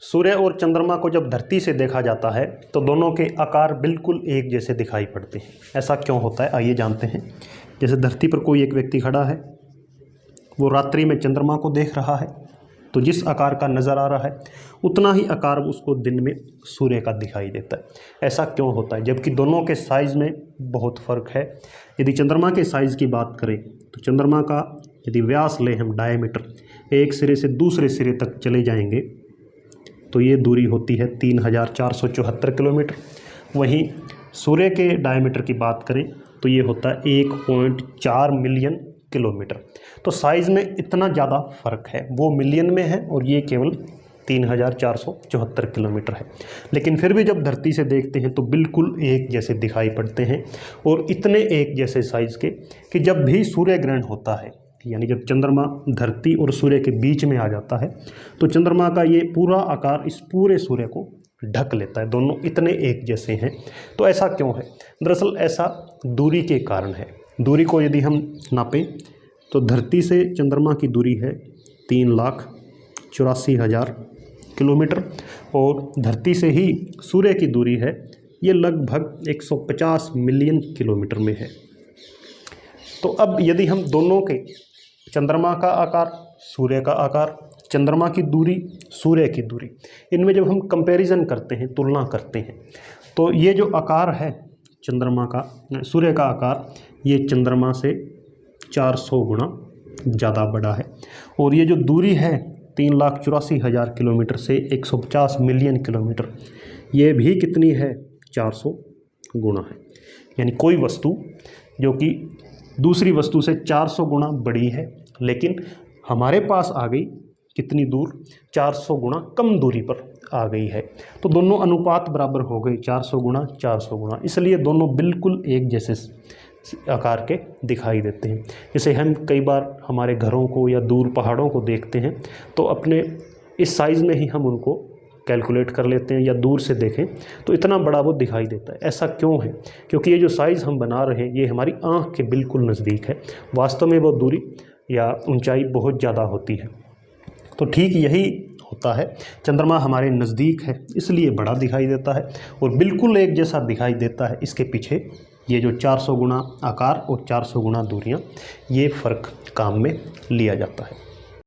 सूर्य और चंद्रमा को जब धरती से देखा जाता है तो दोनों के आकार बिल्कुल एक जैसे दिखाई पड़ते हैं। ऐसा क्यों होता है, आइए जानते हैं। जैसे धरती पर कोई एक व्यक्ति खड़ा है, वो रात्रि में चंद्रमा को देख रहा है, तो जिस आकार का नज़र आ रहा है उतना ही आकार उसको दिन में सूर्य का दिखाई देता है। ऐसा क्यों होता है, जबकि दोनों के साइज़ में बहुत फ़र्क है। यदि चंद्रमा के साइज़ की बात करें तो चंद्रमा का यदि व्यास लें हम, डायमीटर, एक सिरे से दूसरे सिरे तक चले जाएंगे तो ये दूरी होती है 3474 किलोमीटर। वहीं सूर्य के डायमीटर की बात करें तो ये होता है 1.4 मिलियन किलोमीटर। तो साइज़ में इतना ज़्यादा फ़र्क है, वो मिलियन में है और ये केवल 3474 किलोमीटर है। लेकिन फिर भी जब धरती से देखते हैं तो बिल्कुल एक जैसे दिखाई पड़ते हैं, और इतने एक जैसे साइज़ के कि जब भी सूर्य ग्रहण होता है, यानी जब चंद्रमा धरती और सूर्य के बीच में आ जाता है तो चंद्रमा का ये पूरा आकार इस पूरे सूर्य को ढक लेता है। दोनों इतने एक जैसे हैं। तो ऐसा क्यों है? दरअसल ऐसा दूरी के कारण है। दूरी को यदि हम नापें तो धरती से चंद्रमा की दूरी है 3,84,000 किलोमीटर, और धरती से ही सूर्य की दूरी है ये लगभग 150 मिलियन किलोमीटर में है। तो अब यदि हम दोनों के, चंद्रमा का आकार, सूर्य का आकार, चंद्रमा की दूरी, सूर्य की दूरी, इनमें जब हम कंपैरिजन करते हैं, तुलना करते हैं, तो ये जो आकार है चंद्रमा का, सूर्य का आकार, ये चंद्रमा से 400 गुना ज़्यादा बड़ा है। और ये जो दूरी है 3,84,000 किलोमीटर से 150 मिलियन किलोमीटर, ये भी कितनी है? 400 गुना है। यानी कोई वस्तु जो कि दूसरी वस्तु से 400 गुना बड़ी है, लेकिन हमारे पास आ गई कितनी दूर? 400 गुना कम दूरी पर आ गई है। तो दोनों अनुपात बराबर हो गए, 400 गुना 400 गुना, इसलिए दोनों बिल्कुल एक जैसे आकार के दिखाई देते हैं। जैसे हम कई बार हमारे घरों को या दूर पहाड़ों को देखते हैं तो अपने इस साइज़ में ही हम उनको कैलकुलेट कर लेते हैं, या दूर से देखें तो इतना बड़ा वो दिखाई देता है। ऐसा क्यों है? क्योंकि ये जो साइज़ हम बना रहे हैं ये हमारी आँख के बिल्कुल नज़दीक है। वास्तव में वो दूरी या ऊंचाई बहुत ज़्यादा होती है। तो ठीक यही होता है, चंद्रमा हमारे नज़दीक है इसलिए बड़ा दिखाई देता है और बिल्कुल एक जैसा दिखाई देता है। इसके पीछे ये जो 400 गुना आकार और 400 गुना दूरियाँ, ये फ़र्क काम में लिया जाता है।